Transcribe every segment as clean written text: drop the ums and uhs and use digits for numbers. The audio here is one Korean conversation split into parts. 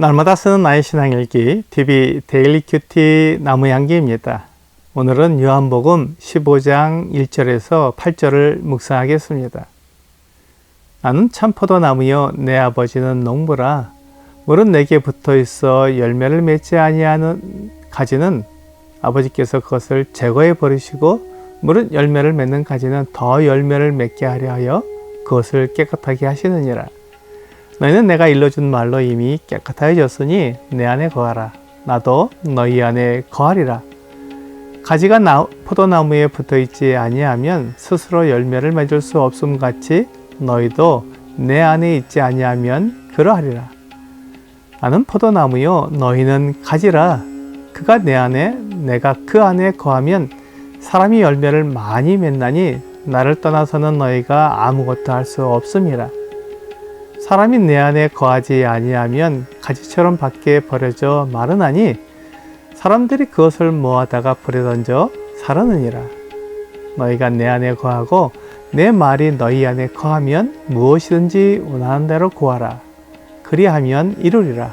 날마다 쓰는 나의 신앙일기 TV 데일리 큐티 나무향기입니다. 오늘은 요한복음 15장 1절에서 8절을 묵상하겠습니다. 나는 참 포도나무여 내 아버지는 농부라. 물은 내게 붙어있어 열매를 맺지 아니하는 가지는 아버지께서 그것을 제거해 버리시고 물은 열매를 맺는 가지는 더 열매를 맺게 하려 하여 그것을 깨끗하게 하시느니라. 너희는 내가 일러준 말로 이미 깨끗하여졌으니 내 안에 거하라. 나도 너희 안에 거하리라. 가지가 포도나무에 붙어있지 아니하면 스스로 열매를 맺을 수 없음 같이 너희도 내 안에 있지 아니하면 그러하리라. 나는 포도나무요 너희는 가지라. 그가 내 안에 내가 그 안에 거하면 사람이 열매를 많이 맺나니 나를 떠나서는 너희가 아무것도 할 수 없음이라. 사람이 내 안에 거하지 아니하면 가지처럼 밖에 버려져 마르나니 사람들이 그것을 모아다가 불에 던져 사르느니라. 너희가 내 안에 거하고 내 말이 너희 안에 거하면 무엇이든지 원하는 대로 구하라. 그리하면 이루리라.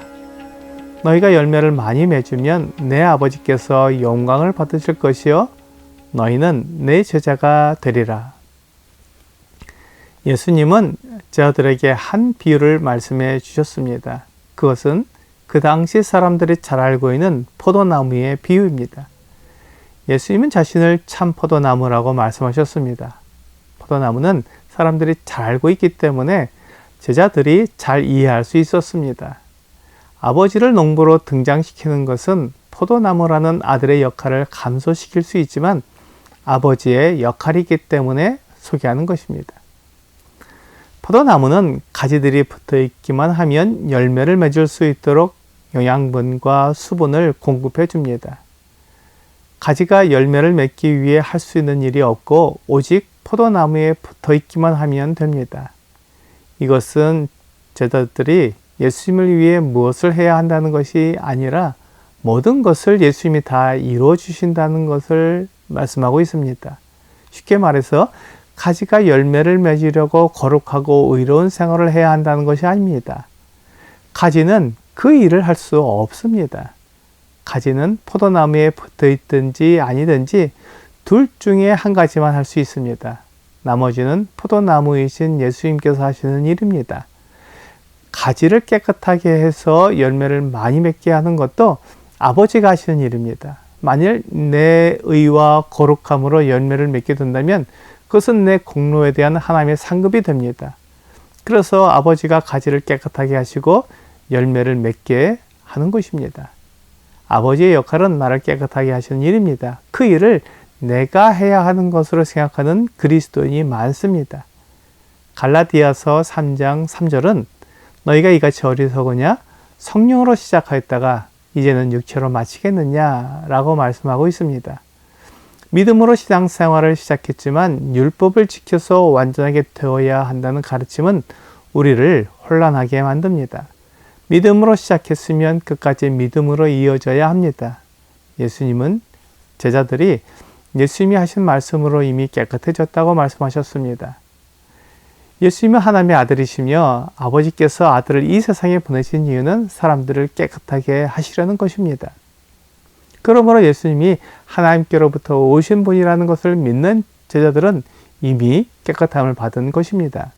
너희가 열매를 많이 맺으면 내 아버지께서 영광을 받으실 것이요 너희는 내 제자가 되리라. 예수님은 저들에게 한 비유를 말씀해 주셨습니다. 그것은 그 당시 사람들이 잘 알고 있는 포도나무의 비유입니다. 예수님은 자신을 참 포도나무라고 말씀하셨습니다. 포도나무는 사람들이 잘 알고 있기 때문에 제자들이 잘 이해할 수 있었습니다. 아버지를 농부로 등장시키는 것은 포도나무라는 아들의 역할을 감소시킬 수 있지만 아버지의 역할이기 때문에 소개하는 것입니다. 포도나무는 가지들이 붙어 있기만 하면 열매를 맺을 수 있도록 영양분과 수분을 공급해 줍니다. 가지가 열매를 맺기 위해 할 수 있는 일이 없고 오직 포도나무에 붙어 있기만 하면 됩니다. 이것은 제자들이 예수님을 위해 무엇을 해야 한다는 것이 아니라 모든 것을 예수님이 다 이루어 주신다는 것을 말씀하고 있습니다. 쉽게 말해서 가지가 열매를 맺으려고 거룩하고 의로운 생활을 해야 한다는 것이 아닙니다. 가지는 그 일을 할 수 없습니다. 가지는 포도나무에 붙어 있든지 아니든지 둘 중에 한 가지만 할 수 있습니다. 나머지는 포도나무이신 예수님께서 하시는 일입니다. 가지를 깨끗하게 해서 열매를 많이 맺게 하는 것도 아버지가 하시는 일입니다. 만일 내 의와 거룩함으로 열매를 맺게 된다면 그것은 내 공로에 대한 하나님의 상급이 됩니다. 그래서 아버지가 가지를 깨끗하게 하시고 열매를 맺게 하는 것입니다. 아버지의 역할은 나를 깨끗하게 하시는 일입니다. 그 일을 내가 해야 하는 것으로 생각하는 그리스도인이 많습니다. 갈라디아서 3장 3절은 너희가 이같이 어리석으냐? 성령으로 시작하였다가 이제는 육체로 마치겠느냐? 라고 말씀하고 있습니다. 믿음으로 신앙생활을 시작했지만 율법을 지켜서 완전하게 되어야 한다는 가르침은 우리를 혼란하게 만듭니다. 믿음으로 시작했으면 끝까지 믿음으로 이어져야 합니다. 예수님은 제자들이 예수님이 하신 말씀으로 이미 깨끗해졌다고 말씀하셨습니다. 예수님은 하나님의 아들이시며 아버지께서 아들을 이 세상에 보내신 이유는 사람들을 깨끗하게 하시려는 것입니다. 그러므로 예수님이 하나님께로부터 오신 분이라는 것을 믿는 제자들은 이미 깨끗함을 받은 것입니다.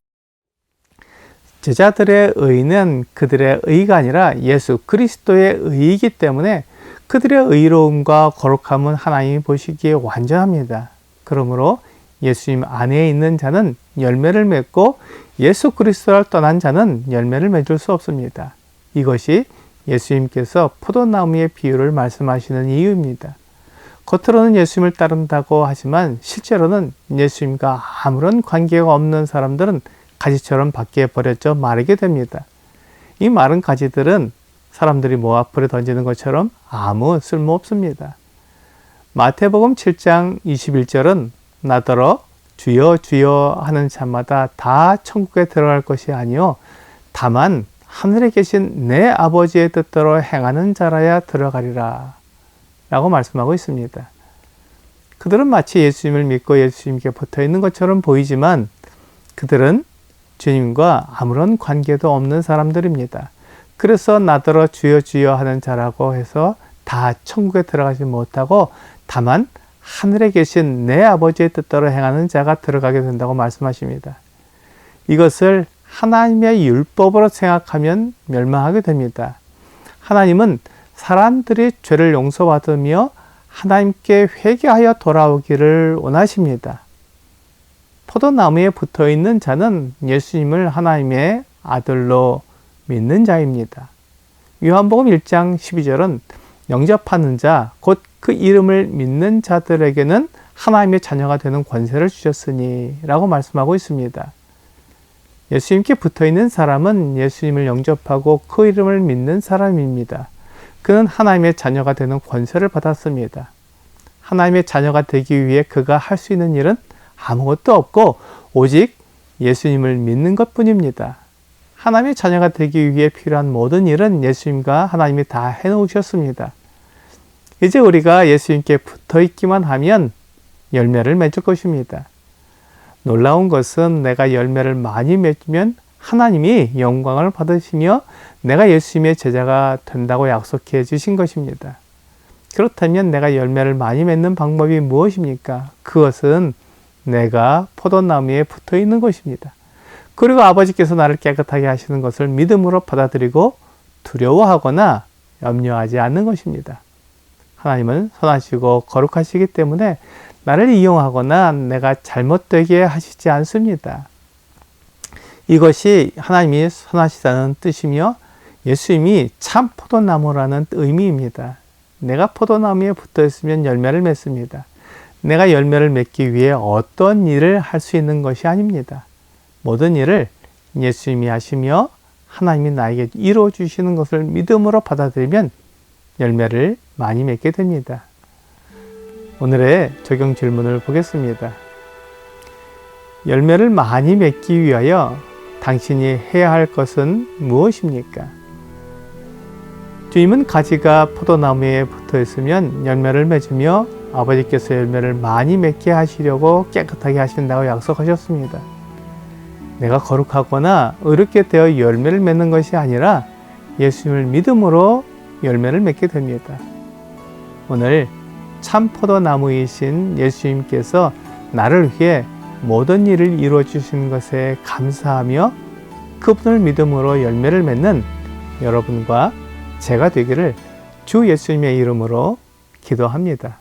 제자들의 의는 그들의 의가 아니라 예수 그리스도의 의이기 때문에 그들의 의로움과 거룩함은 하나님이 보시기에 완전합니다. 그러므로 예수님 안에 있는 자는 열매를 맺고 예수 그리스도를 떠난 자는 열매를 맺을 수 없습니다. 이것이 예수님께서 포도나무의 비유를 말씀하시는 이유입니다. 겉으로는 예수님을 따른다고 하지만 실제로는 예수님과 아무런 관계가 없는 사람들은 가지처럼 밖에 버려져 마르게 됩니다. 이 마른 가지들은 사람들이 모아 불에 던지는 것처럼 아무 쓸모 없습니다. 마태복음 7장 21절은 나더러 주여 주여 하는 자마다 다 천국에 들어갈 것이 아니요 다만 하늘에 계신 내 아버지의 뜻대로 행하는 자라야 들어가리라 라고 말씀하고 있습니다. 그들은 마치 예수님을 믿고 예수님께 붙어 있는 것처럼 보이지만 그들은 주님과 아무런 관계도 없는 사람들입니다. 그래서 나더러 주여 주여 하는 자라고 해서 다 천국에 들어가지 못하고 다만 하늘에 계신 내 아버지의 뜻대로 행하는 자가 들어가게 된다고 말씀하십니다. 이것을 하나님의 율법으로 생각하면 멸망하게 됩니다. 하나님은 사람들이 죄를 용서받으며 하나님께 회개하여 돌아오기를 원하십니다. 포도나무에 붙어있는 자는 예수님을 하나님의 아들로 믿는 자입니다. 요한복음 1장 12절은 영접하는 자, 곧 그 이름을 믿는 자들에게는 하나님의 자녀가 되는 권세를 주셨으니 라고 말씀하고 있습니다. 예수님께 붙어있는 사람은 예수님을 영접하고 그 이름을 믿는 사람입니다. 그는 하나님의 자녀가 되는 권세를 받았습니다. 하나님의 자녀가 되기 위해 그가 할 수 있는 일은 아무것도 없고 오직 예수님을 믿는 것뿐입니다. 하나님의 자녀가 되기 위해 필요한 모든 일은 예수님과 하나님이 다 해놓으셨습니다. 이제 우리가 예수님께 붙어있기만 하면 열매를 맺을 것입니다. 놀라운 것은 내가 열매를 많이 맺으면 하나님이 영광을 받으시며 내가 예수님의 제자가 된다고 약속해 주신 것입니다. 그렇다면 내가 열매를 많이 맺는 방법이 무엇입니까? 그것은 내가 포도나무에 붙어 있는 것입니다. 그리고 아버지께서 나를 깨끗하게 하시는 것을 믿음으로 받아들이고 두려워하거나 염려하지 않는 것입니다. 하나님은 선하시고 거룩하시기 때문에 나를 이용하거나 내가 잘못되게 하시지 않습니다. 이것이 하나님이 선하시다는 뜻이며 예수님이 참 포도나무라는 의미입니다. 내가 포도나무에 붙어 있으면 열매를 맺습니다. 내가 열매를 맺기 위해 어떤 일을 할 수 있는 것이 아닙니다. 모든 일을 예수님이 하시며 하나님이 나에게 이루어 주시는 것을 믿음으로 받아들이면 열매를 많이 맺게 됩니다. 오늘의 적용 질문을 보겠습니다. 열매를 많이 맺기 위하여 당신이 해야 할 것은 무엇입니까? 주님은 가지가 포도나무에 붙어 있으면 열매를 맺으며 아버지께서 열매를 많이 맺게 하시려고 깨끗하게 하신다고 약속하셨습니다. 내가 거룩하거나 의롭게 되어 열매를 맺는 것이 아니라 예수님을 믿음으로 열매를 맺게 됩니다. 오늘 참 포도나무이신 예수님께서 나를 위해 모든 일을 이루어 주신 것에 감사하며 그분을 믿음으로 열매를 맺는 여러분과 제가 되기를 주 예수님의 이름으로 기도합니다.